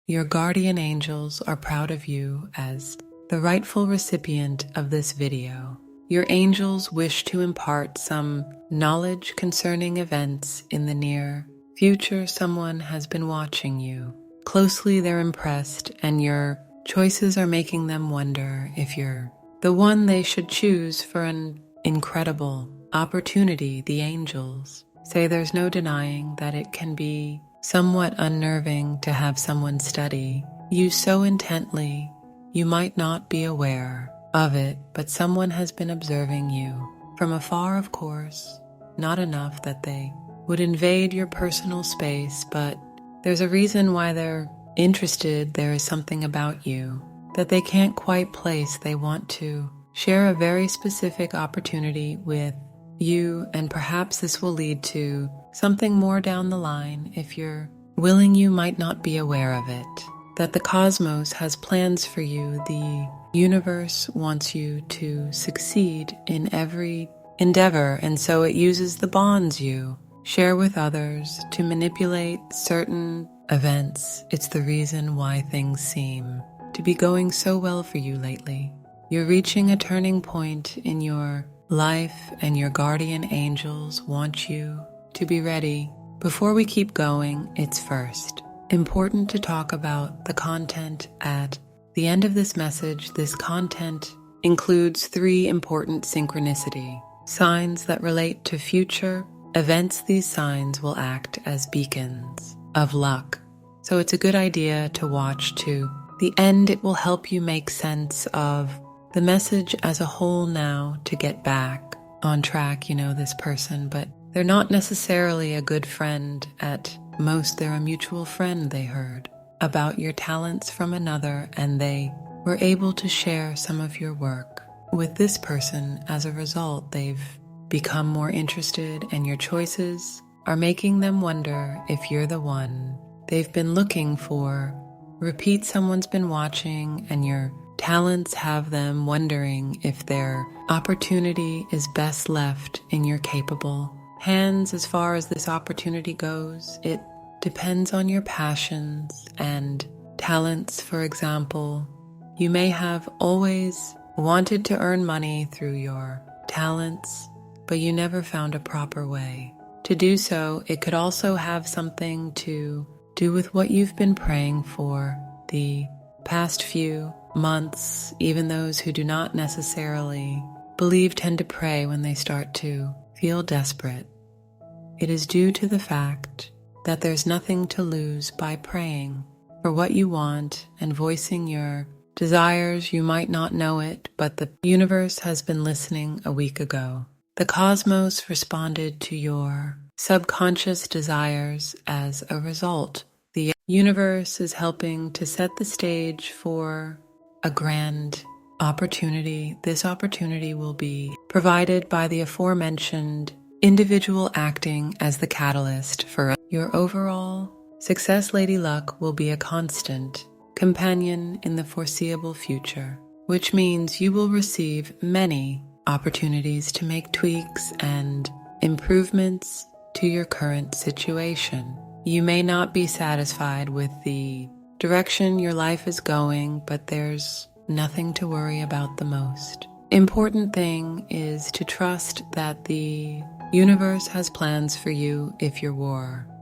Your guardian angels are proud of you as the rightful recipient of this video. Your angels wish to impart some knowledge concerning events in the near future. Someone has been watching you closely. They're impressed, and your choices are making them wonder if you're the one they should choose for an incredible opportunity. The angels say there's no denying that it can be somewhat unnerving to have someone study you so intently you might not be aware of it, but someone has been observing you from afar, of course, not enough that they would invade your personal space, but there's a reason why they're interested. There is something about you that they can't quite place. They want to share a very specific opportunity with you, and perhaps this will lead to something more down the line. If you're willing, you might not be aware of it, that the cosmos has plans for you. The universe wants you to succeed in every endeavor, and so it uses the bonds you share with others to manipulate certain events. It's the reason why things seem to be going so well for you lately. You're reaching a turning point in your life, and your guardian angels want you to be ready. Before we keep going, it's first important to talk about the content at the end of this message. This content includes 3 important synchronicity signs that relate to future events. These signs will act as beacons of luck, so it's a good idea to watch to the end. It will help you make sense of the message as a whole now to get back on track. You know this person, but they're not necessarily a good friend at most. They're a mutual friend. They heard about your talents from another, and they were able to share some of your work with this person. As a result, they've become more interested, and your choices are making them wonder if you're the one they've been looking for. Repeat, someone's been watching, and your talents have them wondering if their opportunity is best left in your capable hands. As far as this opportunity goes, it depends on your passions and talents. For example, you may have always wanted to earn money through your talents, but you never found a proper way to do so. It could also have something to do with what you've been praying for the past few months. Even those who do not necessarily believe tend to pray when they start to feel desperate. It is due to the fact that there's nothing to lose by praying for what you want and voicing your desires. You might not know it, but the universe has been listening. A week ago, the cosmos responded to your subconscious desires. As a result, the universe is helping to set the stage for a grand opportunity. This opportunity will be provided by the aforementioned individual acting as the catalyst for your overall success. Lady Luck will be a constant companion in the foreseeable future, which means you will receive many opportunities to make tweaks and improvements to your current situation. You may not be satisfied with the direction your life is going, but there's nothing to worry about. The most important thing is to trust that the universe has plans for you. If you're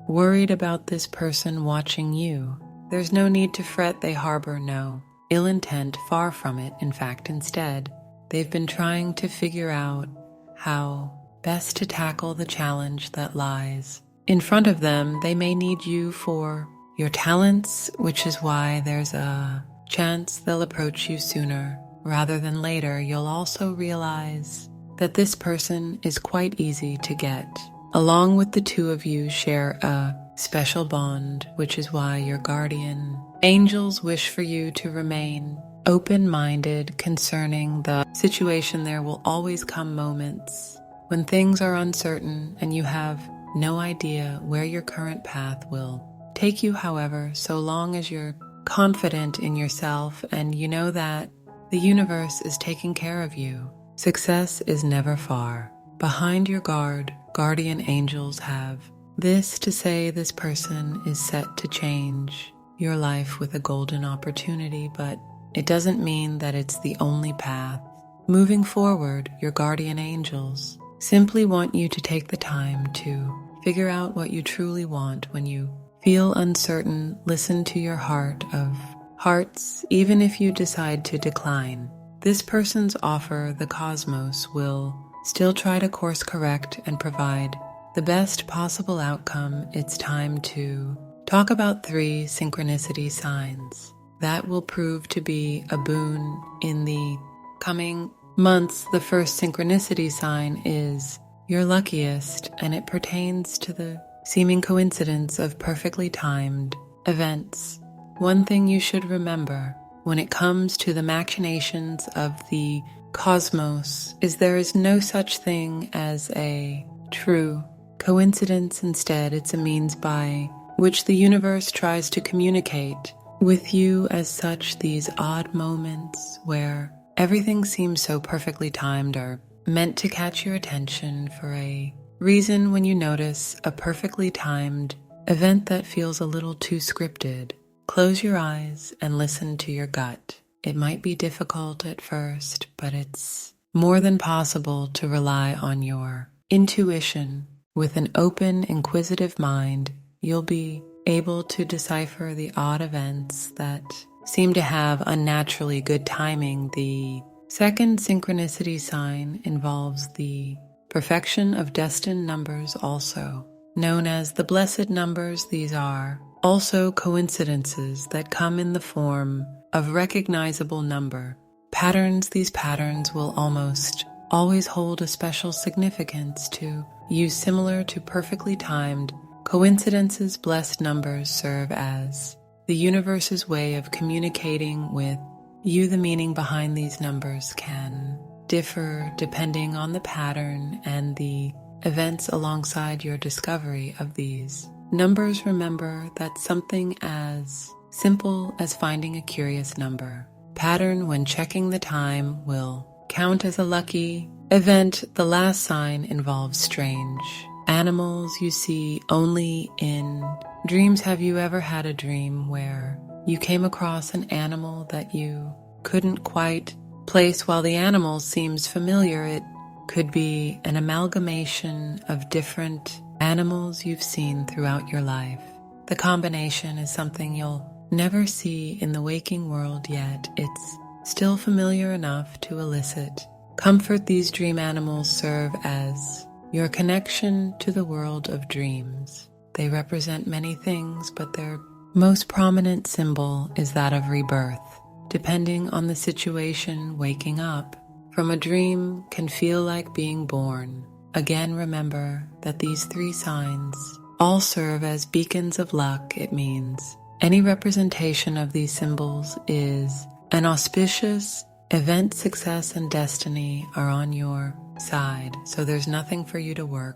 worried about this person watching you, there's no need to fret. They harbor no ill intent, far from it. In fact, instead, they've been trying to figure out how best to tackle the challenge that lies in front of them. They may need you for your talents, which is why there's a chance they'll approach you sooner rather than later. You'll also realize that this person is quite easy to get along with. The two of you share a special bond, which is why your guardian angels wish for you to remain open-minded concerning the situation. There will always come moments when things are uncertain and you have no idea where your current path will take you. However, so long as you're confident in yourself and you know that the universe is taking care of you, success is never far behind your guardian angels have this to say: this person is set to change your life with a golden opportunity, but it doesn't mean that it's the only path. Moving forward, your guardian angels simply want you to take the time to figure out what you truly want. When you feel uncertain, listen to your heart of hearts, even if you decide to decline. This person's offer, the cosmos, will still try to course correct and provide the best possible outcome. It's time to talk about 3 synchronicity signs that will prove to be a boon in the coming months. The first synchronicity sign is your luckiest, and it pertains to the seeming coincidence of perfectly timed events. One thing you should remember when it comes to the machinations of the cosmos is there is no such thing as a true coincidence. Instead, it's a means by which the universe tries to communicate with you. As such, these odd moments where everything seems so perfectly timed are meant to catch your attention for a reason. When you notice a perfectly timed event that feels a little too scripted, close your eyes and listen to your gut. It might be difficult at first, but it's more than possible to rely on your intuition. With an open, inquisitive mind, you'll be able to decipher the odd events that seem to have unnaturally good timing. The second synchronicity sign involves the perfection of destined numbers, also known as the blessed numbers. These are also coincidences that come in the form of recognizable number patterns. These patterns will almost always hold a special significance to you, similar to perfectly timed coincidences. Blessed numbers serve as the universe's way of communicating with you. The meaning behind these numbers can differ depending on the pattern and the events alongside your discovery of these numbers. Remember that something as simple as finding a curious number pattern when checking the time will count as a lucky event. The last sign involves strange animals you see only in dreams. Have you ever had a dream where you came across an animal that you couldn't quite place? While the animal seems familiar, it could be an amalgamation of different animals you've seen throughout your life. The combination is something you'll never see in the waking world, yet it's still familiar enough to elicit comfort. These dream animals serve as your connection to the world of dreams. They represent many things, but their most prominent symbol is that of rebirth. Depending on the situation, waking up from a dream can feel like being born. Again, remember that these 3 signs all serve as beacons of luck. It means any representation of these symbols is an auspicious event. Success and destiny are on your side, so there's nothing for you to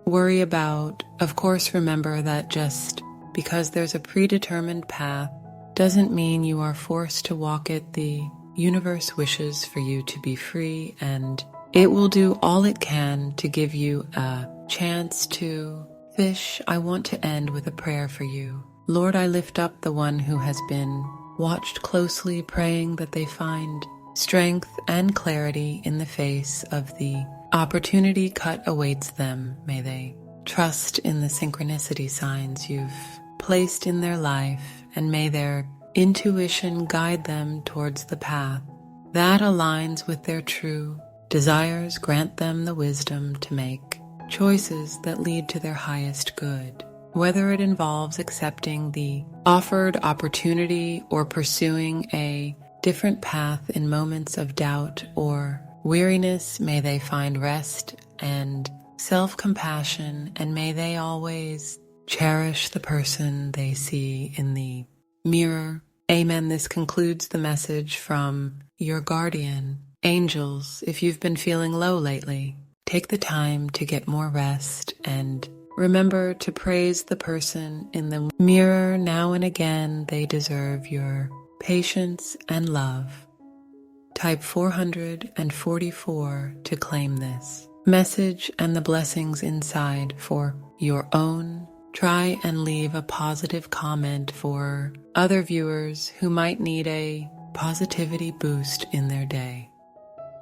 worry about. Of course, remember that just because there's a predetermined path doesn't mean you are forced to walk it. The universe wishes for you to be free, and it will do all it can to give you a chance to fish. I want to end with a prayer for you. Lord, I lift up the one who has been watched closely, praying that they find strength and clarity in the face of the opportunity cut awaits them. May they trust in the synchronicity signs you've placed in their life, and may their intuition guide them towards the path that aligns with their true desires. Grant them the wisdom to make choices that lead to their highest good, whether it involves accepting the offered opportunity or pursuing a different path in moments of doubt or weariness. May they find rest and self-compassion, and may they always cherish the person they see in the mirror. Amen. This concludes the message from your guardian angels. If you've been feeling low lately, take the time to get more rest and remember to praise the person in the mirror now and again. They deserve your patience and love. Type 444 to claim this message and the blessings inside for your own try and leave a positive comment for other viewers who might need a positivity boost in their day.